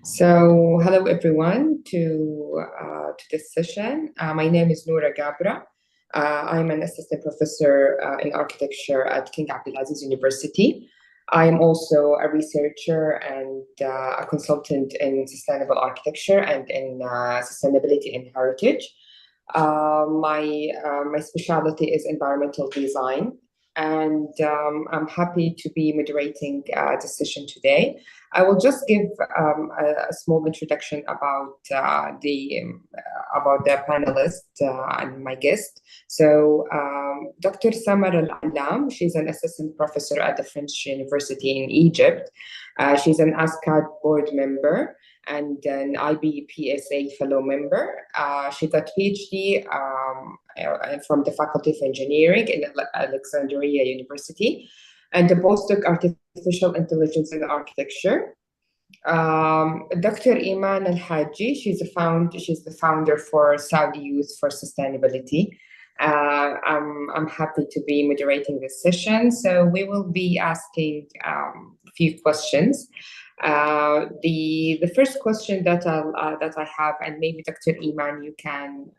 Hello everyone to this session. My name is Nura Ghabra. I'm an assistant professor in architecture at King Abdulaziz University. I am also a researcher and a consultant in sustainable architecture and in sustainability and heritage. My specialty is environmental design, and I'm happy to be moderating the session today. I will just give a small introduction about the panelist and my guest. Dr. Samar Allam, she's an assistant professor at the French University in Egypt. She's an ASCAD board member and an IBPSA fellow member. She got PhD from the Faculty of Engineering in Alexandria University and a postdoc artificial intelligence in architecture. Dr. Eman Elhaji, she's the founder for Saudi Youth for Sustainability. I'm happy to be moderating this session. So we will be asking a few questions. The first question that I have, and maybe Dr. Eman, you can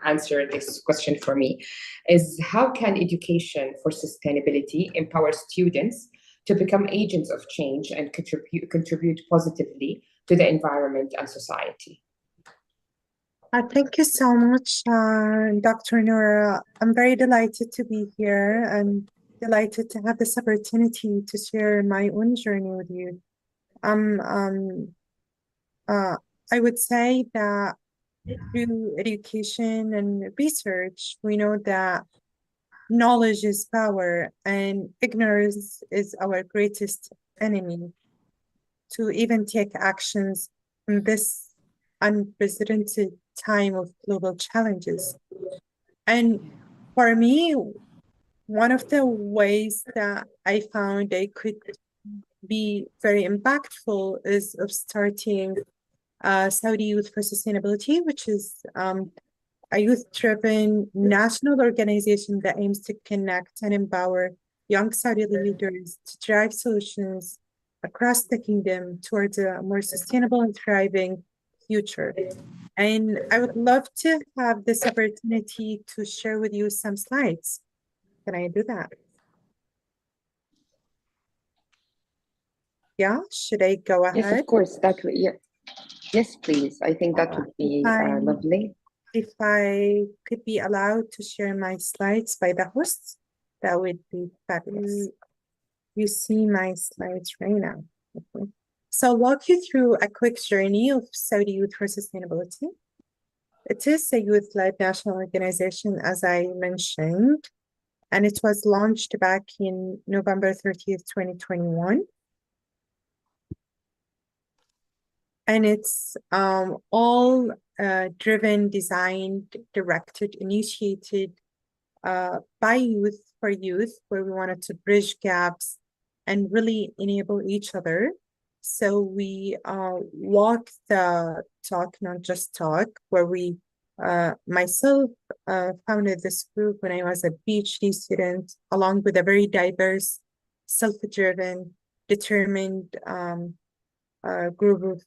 answer this question for me, is how can education for sustainability empower students to become agents of change and contribute positively to the environment and society? Thank you so much, Dr. Nura. I'm very delighted to be here and delighted to have this opportunity to share my own journey with you. I would say that through education and research, we know that knowledge is power and ignorance is our greatest enemy. To even take actions in this unprecedented time of global challenges. And for me, one of the ways that I found I could be very impactful is of starting Saudi Youth for Sustainability, which is a youth-driven national organization that aims to connect and empower young Saudi leaders to drive solutions across the kingdom towards a more sustainable and thriving future. And I would love to have this opportunity to share with you some slides. Can I do that? Yeah, should I go ahead? Yes, of course. Yes, please. I think that would be lovely. If I could be allowed to share my slides by the host, that would be fabulous. You see my slides right now. Okay. So I'll walk you through a quick journey of Saudi Youth for Sustainability. It is a youth-led national organization, as I mentioned, and it was launched back in November 30th, 2021. And it's all driven, designed, directed, initiated by youth for youth, where we wanted to bridge gaps and really enable each other. So we walk the talk, not just talk, where we, myself founded this group when I was a PhD student, along with a very diverse, self-driven, determined group of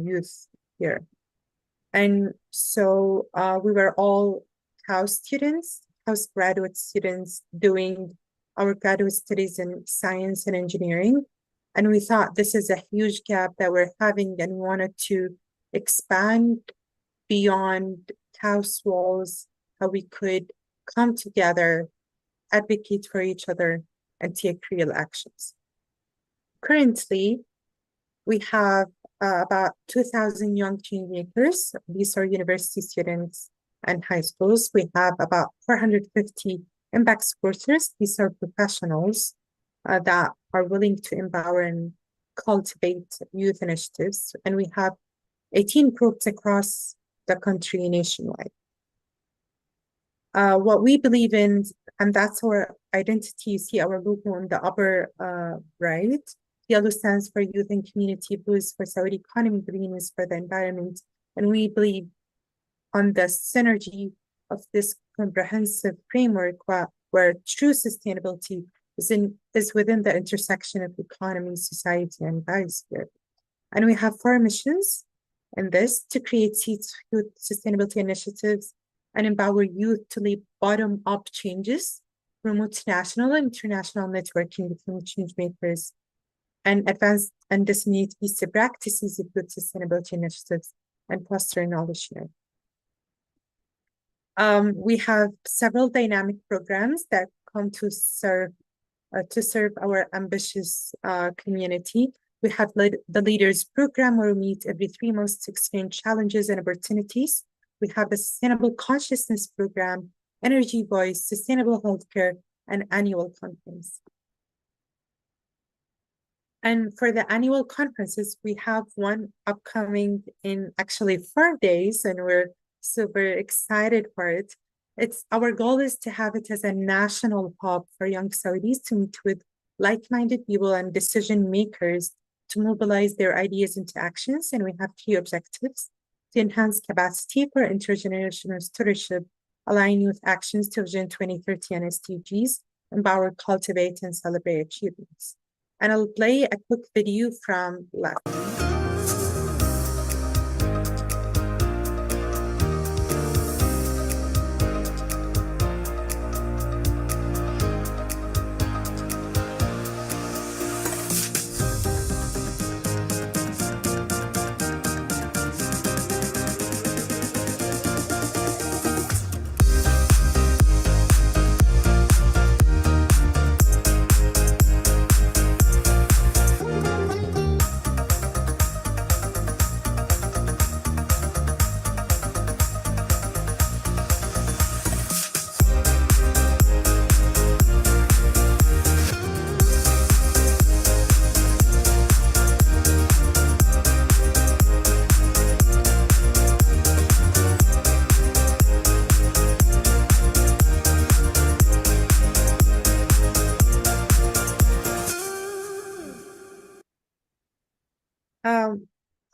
youth here. And so we were all house graduate students doing our graduate studies in science and engineering. And we thought this is a huge gap that we're having, and we wanted to expand beyond house walls, how we could come together, advocate for each other, and take real actions. Currently, we have about 2,000 young change makers. These are university students and high schools. We have about 450 impact supporters. These are professionals that are willing to empower and cultivate youth initiatives. And we have 18 groups across the country nationwide. What we believe in, and that's our identity. You see our logo on the upper right. Yellow stands for Youth and Community, blue is for Saudi economy, green is for the environment. And we believe on the synergy of this comprehensive framework where true sustainability is within the intersection of economy, society, and biosphere. And we have 4 missions in this: to create seats for youth sustainability initiatives and empower youth to lead bottom-up changes, promote national and international networking between change makers, and advance and disseminate best practices of youth sustainability initiatives and foster knowledge sharing. We have several dynamic programs that come to serve our ambitious community. We have the Leaders Program, where we meet every 3 months to exchange challenges and opportunities. We have the Sustainable Consciousness Program, Energy Voice, Sustainable Healthcare, and Annual Conference. And for the annual conferences, we have one upcoming in actually 4 days, and we're super excited for it. Our goal is to have it as a national hub for young Saudis to meet with like-minded people and decision makers to mobilize their ideas into actions. And we have 3 objectives: to enhance capacity for intergenerational stewardship, align youth actions to Vision 2030 and SDGs, empower, cultivate, and celebrate achievements. And I'll play a quick video from last.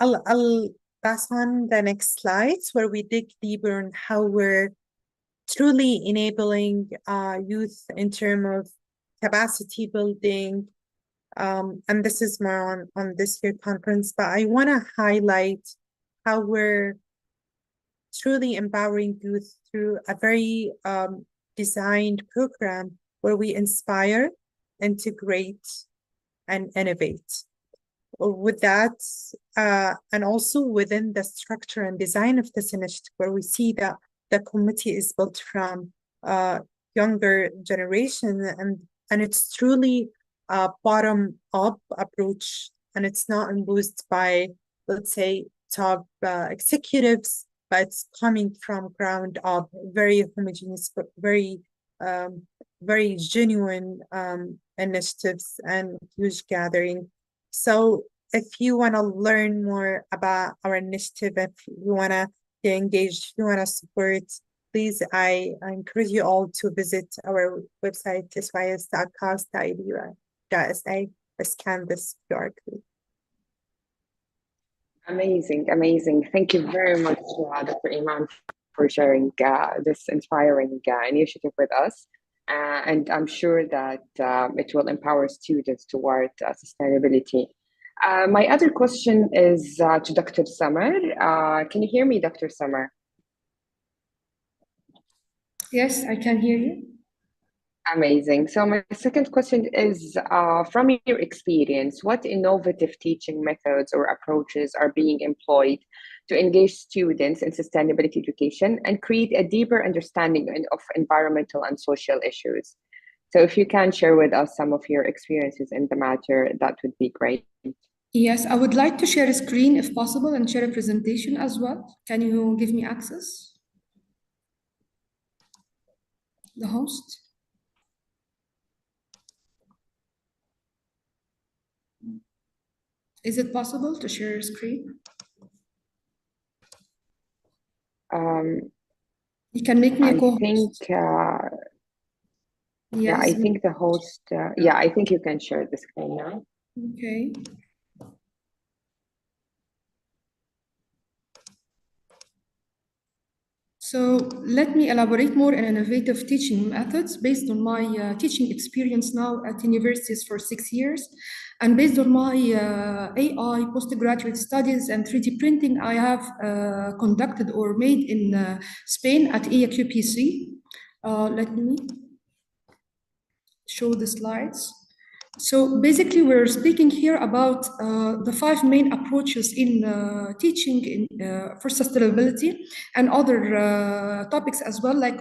I'll pass on the next slides, where we dig deeper on how we're truly enabling youth in terms of capacity building. And this is more on this year conference, but I want to highlight how we're truly empowering youth through a very designed program where we inspire, integrate, and innovate. With that, and also within the structure and design of this initiative, where we see that the committee is built from younger generation, and it's truly a bottom-up approach, and it's not imposed by, let's say, top executives, but it's coming from ground up, very homogeneous, but very genuine initiatives and huge gathering. So if you want to learn more about our initiative, if you want to get engaged, if you want to support, please, I encourage you all to visit our website, sys.cos.edu.sa, scan this QR code. Amazing, amazing. Thank you very much, Dr. Eman, for sharing this inspiring initiative with us. And I'm sure that it will empower students toward sustainability. My other question is to Dr. Samar. Can you hear me, Dr. Samar? Yes, I can hear you. Amazing. So my second question is, from your experience, what innovative teaching methods or approaches are being employed to engage students in sustainability education and create a deeper understanding of environmental and social issues? So if you can share with us some of your experiences in the matter, that would be great. Yes, I would like to share a screen if possible and share a presentation as well. Can you give me access? The host? Is it possible to share a screen? You can make me a co-host. Yeah, I think the host, yeah, I think you can share the screen now. Okay. So let me elaborate more on innovative teaching methods based on my teaching experience now at universities for 6 years. And based on my AI postgraduate studies and 3D printing I have conducted or made in Spain at EAQPC. Let me show the slides. So basically, we're speaking here about the 5 main approaches in teaching for sustainability and other topics as well, like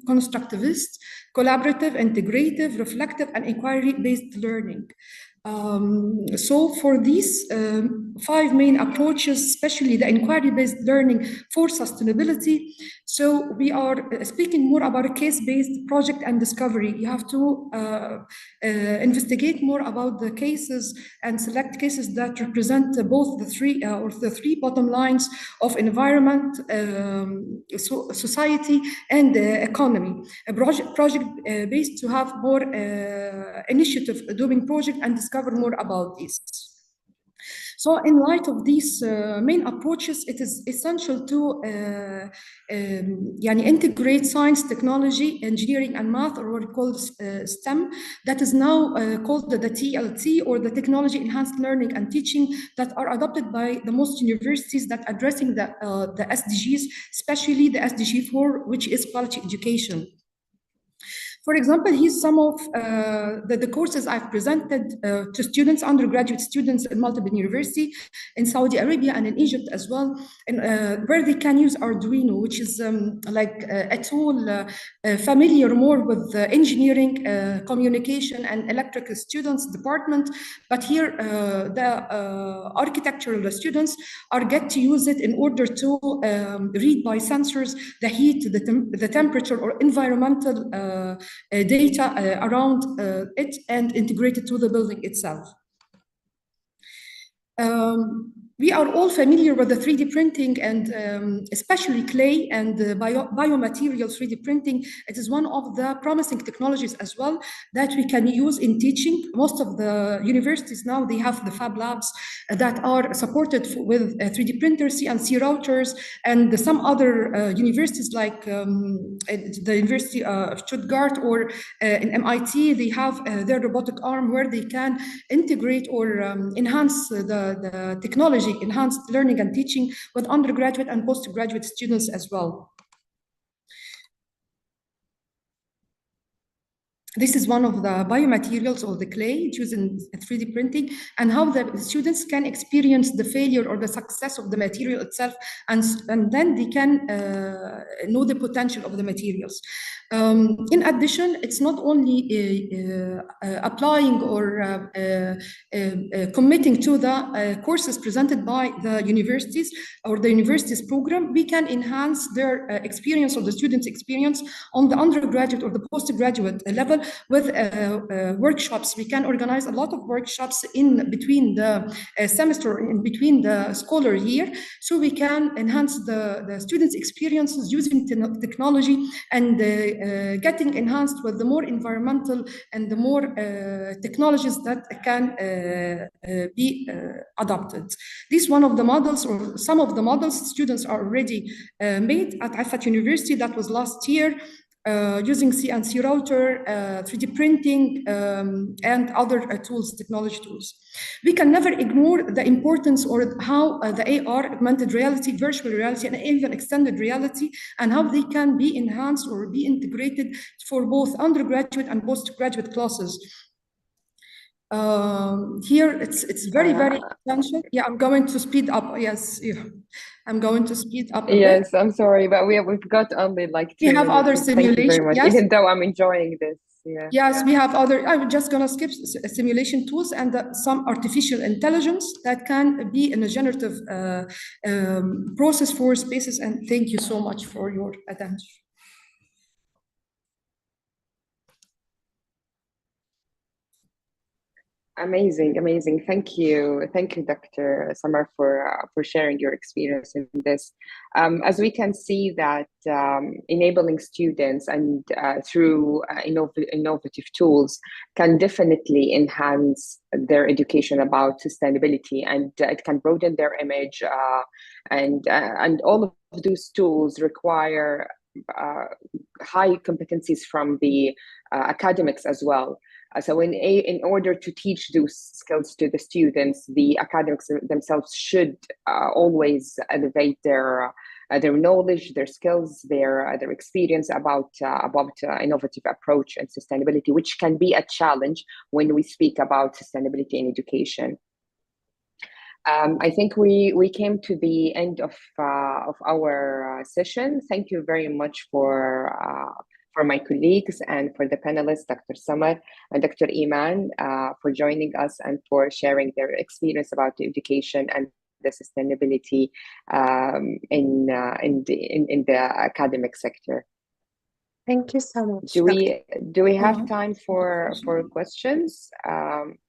constructivist, collaborative, integrative, reflective, and inquiry-based learning. So for these 5 main approaches, especially the inquiry-based learning for sustainability, so we are speaking more about a case-based project and discovery. You have to investigate more about the cases and select cases that represent both the three bottom lines of environment, society, and economy. A project based to have more initiative doing project and discover more about this. So in light of these main approaches, it is essential to integrate science, technology, engineering, and math, or what we call STEM, that is now called the TLT, or the Technology Enhanced Learning and Teaching, that are adopted by the most universities that addressing the SDGs, especially the SDG 4, which is quality education. For example, here's some of the courses I've presented to students, undergraduate students in multiple universities in Saudi Arabia and in Egypt as well, and where they can use Arduino, which is like a tool familiar more with engineering, communication, and electrical students department. But here, the architectural students are get to use it in order to read by sensors the heat, the temperature, or environmental data around it and integrate it to the building itself. We are all familiar with the 3D printing, and especially clay and biomaterial 3D printing. It is one of the promising technologies as well that we can use in teaching. Most of the universities now, they have the fab labs that are supported with 3D printers, CNC routers, and some other universities like the University of Stuttgart or in MIT, they have their robotic arm where they can integrate or enhance the technology, enhanced learning and teaching with undergraduate and postgraduate students as well. This is one of the biomaterials or the clay used in 3D printing, and how the students can experience the failure or the success of the material itself, and then they can know the potential of the materials. In addition, it's not only applying or committing to the courses presented by the universities or the universities program. We can enhance their experience or the students' experience on the undergraduate or the postgraduate level with workshops. We can organize a lot of workshops in between the semester, in between the scholar year, so we can enhance the students' experiences using technology and getting enhanced with the more environmental and the more technologies that can be adopted. This is one of the models, or some of the models students are already made at Ifat University. That was last year. Using CNC router, 3D printing, and other tools, technology tools. We can never ignore the importance or how the AR, augmented reality, virtual reality, and even extended reality, and how they can be enhanced or be integrated for both undergraduate and postgraduate classes. Here, it's very, very essential. Yeah, I'm going to speed up. Yes, yeah. I'm going to speed up a yes, bit. I'm sorry, but we've got only like 2 We have minutes. other simulations. Thank you very much, yes. even though I'm enjoying this. Yeah. Yes, we have other. I'm just going to skip simulation tools and some artificial intelligence that can be in a generative process for spaces. And thank you so much for your attention. Amazing, amazing. Thank you, Dr. Samar, for sharing your experience in this. As we can see that enabling students and through innovative tools can definitely enhance their education about sustainability, and it can broaden their image and all of those tools require high competencies from the academics as well. So in order to teach those skills to the students, the academics themselves should always elevate their knowledge, their skills, their experience about innovative approach and sustainability, which can be a challenge when we speak about sustainability in education. I think we came to the end of our session. Thank you very much for my colleagues and for the panelists, Dr. Samar and Dr. Eman, for joining us and for sharing their experience about the education and the sustainability in the academic sector. Thank you so much. Do we have time for questions?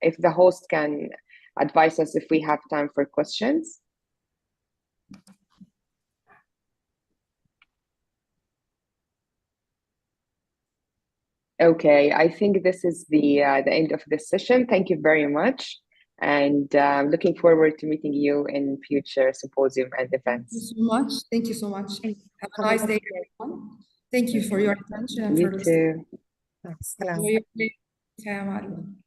If the host can advise us if we have time for questions. Okay, I think this is the end of this session. Thank you very much, and looking forward to meeting you in future symposium and events. Thank you so much. Thank you so much. Have a nice day, everyone. Thank you for your attention and You for listening. too. Enjoy your day.